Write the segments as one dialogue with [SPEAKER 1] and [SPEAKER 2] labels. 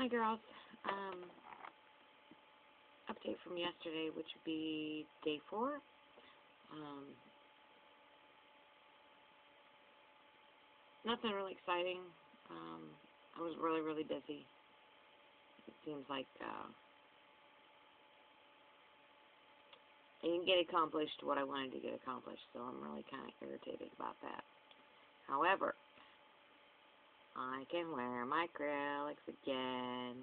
[SPEAKER 1] Hi, girls. Update from yesterday, which would be day 4. Nothing really exciting. I was really, really busy. It seems like I didn't get accomplished what I wanted to get accomplished, so I'm really kind of irritated about that. However, I can wear my acrylics again.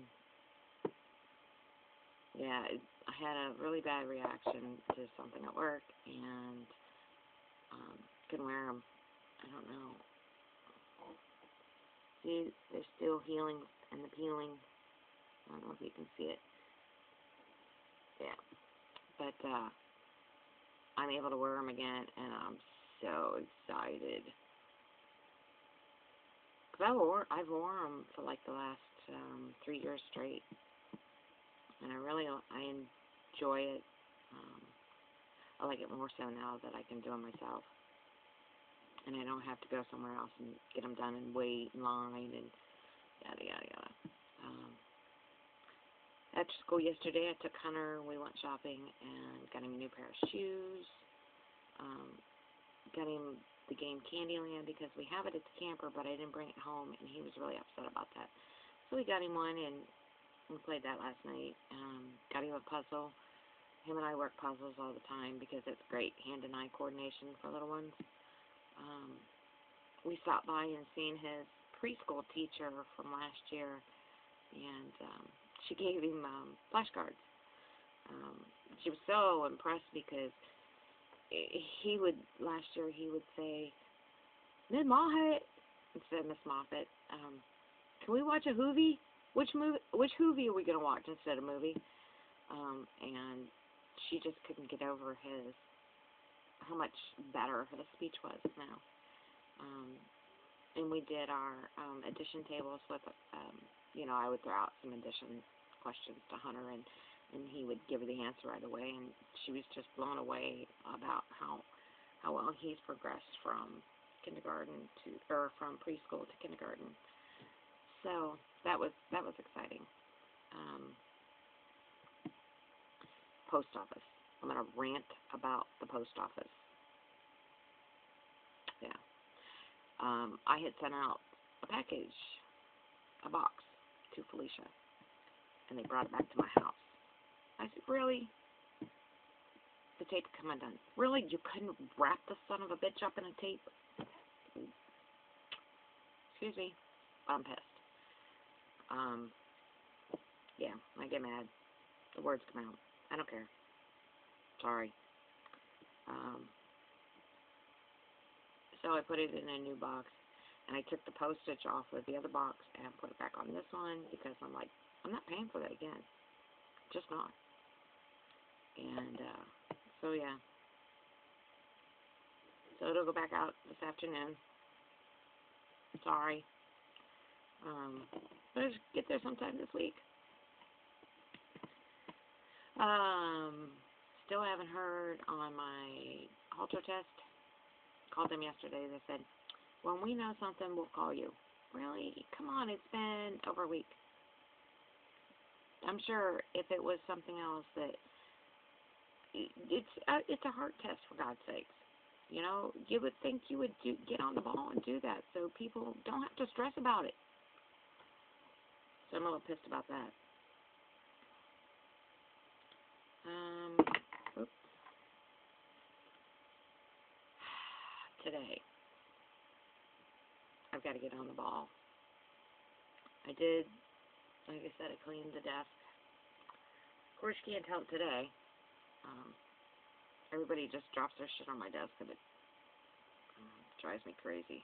[SPEAKER 1] Yeah, I had a really bad reaction to something at work, and couldn't wear them. I don't know. See, they're still healing and the peeling. I don't know if you can see it. Yeah, but I'm able to wear them again, and I'm so excited. Cause I've worn them for like the last 3 years straight, and I enjoy it. I like it more so now that I can do them myself, and I don't have to go somewhere else and get them done and wait in line and yada yada yada. After school yesterday, I took Hunter. We went shopping and got him a new pair of shoes. Got him the game Candyland because we have it at the camper, but I didn't bring it home, and he was really upset about that. So we got him one, and we played that last night. Got him a puzzle. Him and I work puzzles all the time because it's great hand and eye coordination for little ones. We stopped by and seen his preschool teacher from last year, and she gave him flashcards. She was so impressed because last year he would say, Miss Moffat, instead of Miss Moffat, can we watch a Hoovie? Which Hoovie are we going to watch instead of movie? And she just couldn't get over how much better his speech was now. And we did our addition tables with, I would throw out some addition questions to Hunter, and he would give her the answer right away, and she was just blown away about how well he's progressed from from preschool to kindergarten. So that was exciting. Post office. I'm going to rant about the post office. Yeah. I had sent out a package, a box, to Felicia, and they brought it back to my house. I said, really? The tape come undone. Really? You couldn't wrap the son of a bitch up in a tape? Excuse me. I'm pissed. Yeah, I get mad. The words come out. I don't care. Sorry. So I put it in a new box, and I took the postage off of the other box and put it back on this one because I'm like, I'm not paying for that again. Just not. And so yeah. So it'll go back out this afternoon. Sorry. But I'll get there sometime this week. Still haven't heard on my Halter test. Called them yesterday. They said, when we know something, we'll call you. Really? Come on, it's been over a week. I'm sure if it was something else that it's a heart test, for God's sakes. You would think you would get on the ball and do that so people don't have to stress about it. So I'm a little pissed about that. Today, I've got to get on the ball. I did, like I said, I cleaned the desk. Of course, you can't tell it today. Everybody just drops their shit on my desk, and it drives me crazy.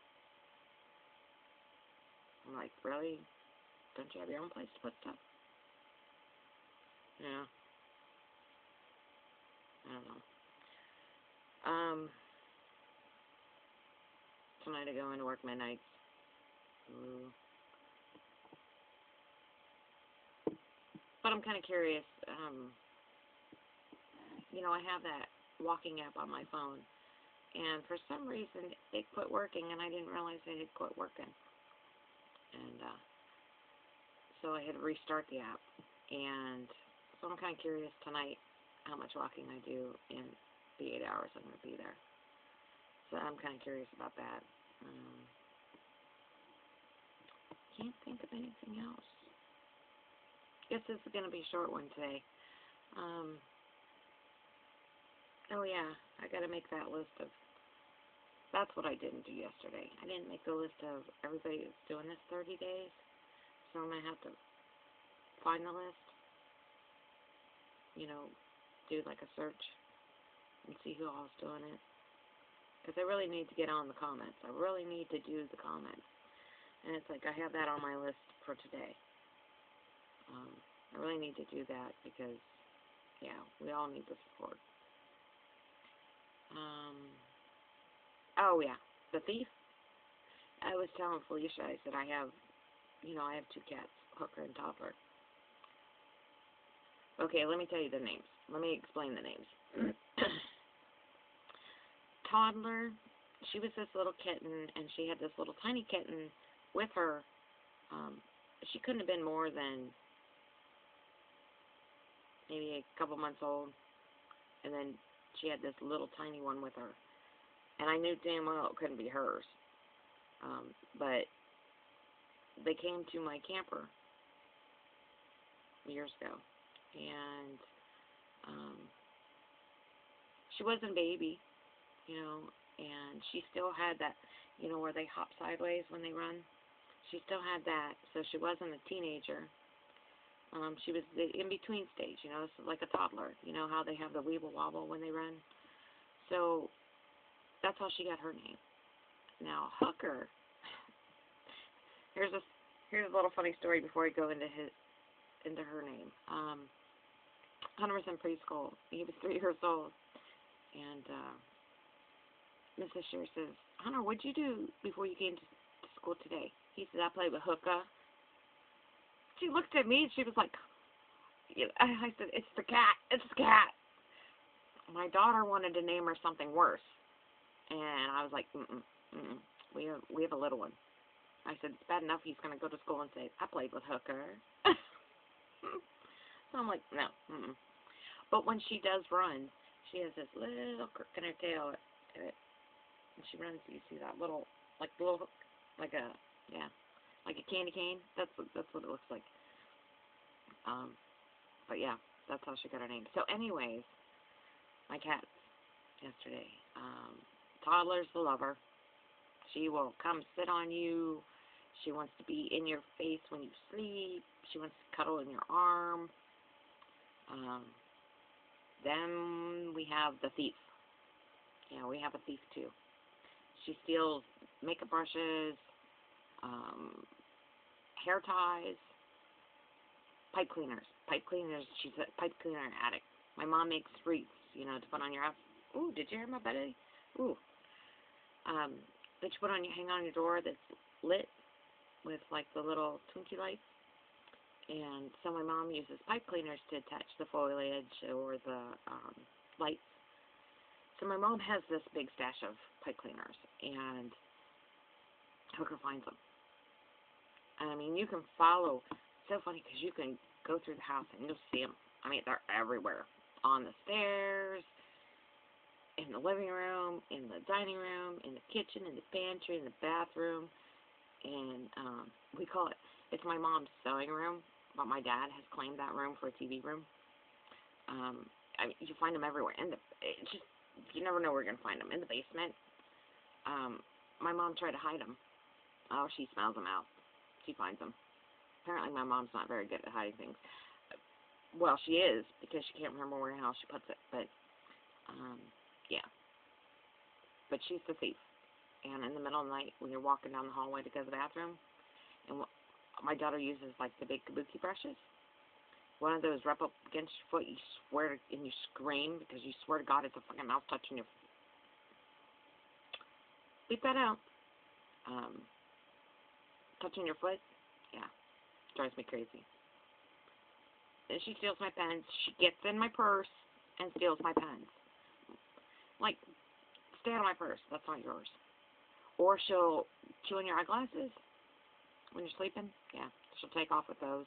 [SPEAKER 1] I'm like, really? Don't you have your own place to put stuff? Yeah. I don't know. Tonight I go into work midnight. Ooh. But I'm kind of curious. I have that walking app on my phone, and for some reason it quit working, and I didn't realize it had quit working. And so I had to restart the app. And so I'm kind of curious tonight how much walking I do in the 8 hours I'm going to be there. So I'm kind of curious about that. Can't think of anything else. Guess this is going to be a short one today. Oh yeah, I got to make that list of, that's what I didn't do yesterday. I didn't make the list of everybody that's doing this 30 days. So I'm going to have to find the list, you know, do like a search and see who all's doing it. Because I really need to get on the comments. I really need to do the comments. And it's like I have that on my list for today. I really need to do that because, yeah, we all need the support. Oh, yeah, the thief. I was telling Felicia, I said I have 2 cats, Hooker and Toddler. Okay, let me tell you the names. Let me explain the names. Toddler, she was this little kitten, and she had this little tiny kitten with her. She couldn't have been more than maybe a couple months old, and then she had this little tiny one with her. And I knew damn well it couldn't be hers. But they came to my camper years ago, and she wasn't a baby, and she still had that, where they hop sideways when they run. She still had that, so she wasn't a teenager. She was the in-between stage, like a toddler, how they have the weeble wobble when they run. So that's how she got her name. Now, Hooker, here's a little funny story before I go into her name. Hunter was in preschool. He was 3 years old, and Mrs. Shear says, "Hunter, what'd you do before you came to school today?" He said, "I played with Hooker." She looked at me and she was like, I said, "It's the cat. It's the cat." My daughter wanted to name her something worse, and I was like, We have a little one. I said, "It's bad enough he's going to go to school and say, I played with Hooker." So I'm like, no. But when she does run, she has this little crook in her tail. And she runs, you see that little hook, like a candy cane. That's what it looks like. But yeah, that's how she got her name. So anyways, my cat yesterday, Toddler's the lover. She will come sit on you. She wants to be in your face when you sleep. She wants to cuddle in your arm. Then we have the thief. Yeah, we have a thief too. She steals makeup brushes, hair ties, pipe cleaners. She's a pipe cleaner addict. My mom makes wreaths, to put on your house. Ooh, did you hear my buddy? Ooh. That you hang on your door that's lit with like the little twinkly lights. And so my mom uses pipe cleaners to attach the foliage or the lights. So my mom has this big stash of pipe cleaners, and Hooker finds them. And I mean, you can follow. It's so funny because you can go through the house and you'll see them. I mean, they're everywhere. On the stairs, in the living room, in the dining room, in the kitchen, in the pantry, in the bathroom. And we call it, it's my mom's sewing room, but my dad has claimed that room for a TV room. I mean, you find them everywhere. It's just, you never know where you're going to find them. In the basement. My mom tried to hide them. Oh, she smells them out. She finds them. Apparently my mom's not very good at hiding things. Well, she is, because she can't remember where in the house she puts it. But, yeah. But she's the thief. And in the middle of the night, when you're walking down the hallway to go to the bathroom, and my daughter uses, like, the big kabuki brushes. One of those rub up against your foot, you swear, and you scream, because you swear to God it's a fucking mouse touching your foot. Beep that out. Touching your foot? Yeah. Drives me crazy. Then she steals my pens. She gets in my purse and steals my pens. Like, stay out of my purse. That's not yours. Or she'll chew on your eyeglasses when you're sleeping. Yeah, she'll take off with those.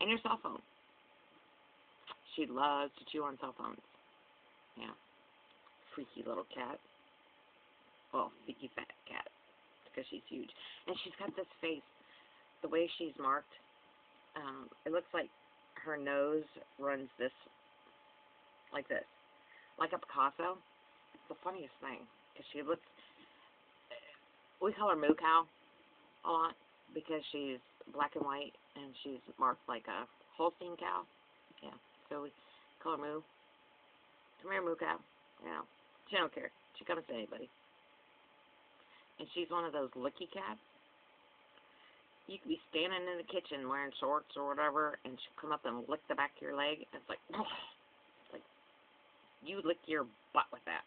[SPEAKER 1] And your cell phone. She loves to chew on cell phones. Yeah. Freaky little cat. Well, freaky fat cat. Because she's huge. And she's got this face. The way she's marked, it looks like her nose runs this, like this. Like a Picasso. It's the funniest thing. Because she looks, we call her Moo Cow a lot. Because she's black and white. And she's marked like a Holstein cow. Yeah. So we call her Moo. Come here, Moo Cow. You know, she don't care. She comes to anybody. And she's one of those licky cats. You could be standing in the kitchen wearing shorts or whatever, and she'll come up and lick the back of your leg. And it's like, oh, like you lick your butt with that.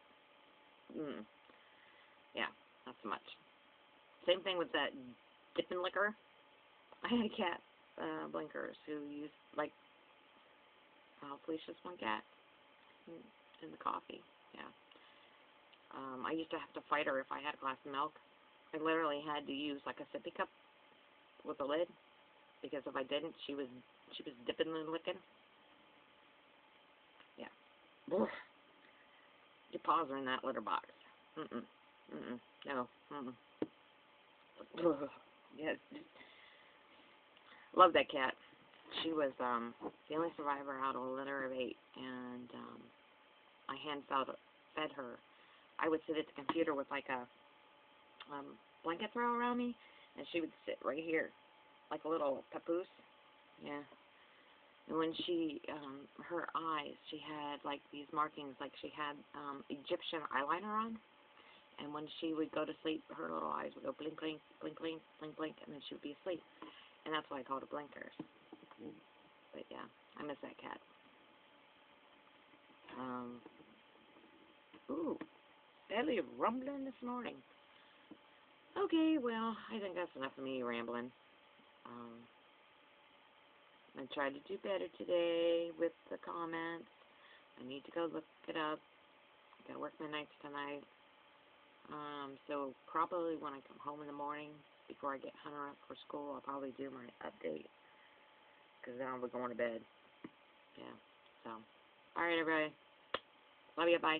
[SPEAKER 1] Yeah, not so much. Same thing with that dipping liquor. I had a cat, Blinkers, who used, like, Felicia's one cat in the coffee. Yeah. I used to have to fight her if I had a glass of milk. I literally had to use like a sippy cup with a lid, because if I didn't, she was dipping and licking. Yeah. Your paws are in that litter box. No. Yes. Love that cat. She was the only survivor out of a litter of 8, and I fed her. I would sit at the computer with like a blanket throw around me, and she would sit right here, like a little papoose. Yeah. And when she, her eyes, she had like these markings, like she had Egyptian eyeliner on. And when she would go to sleep, her little eyes would go blink, blink, blink, blink, blink, blink, and then she would be asleep. And that's why I called her Blinkers. But yeah, I miss that cat. Ooh, belly rumbling this morning. Okay, well, I think that's enough of me rambling. I tried to do better today with the comments. I need to go look it up. I gotta work my nights tonight. So probably when I come home in the morning, before I get Hunter up for school, I'll probably do my update. Because then I'll be going to bed. Yeah, so. Alright, everybody. Love you, bye.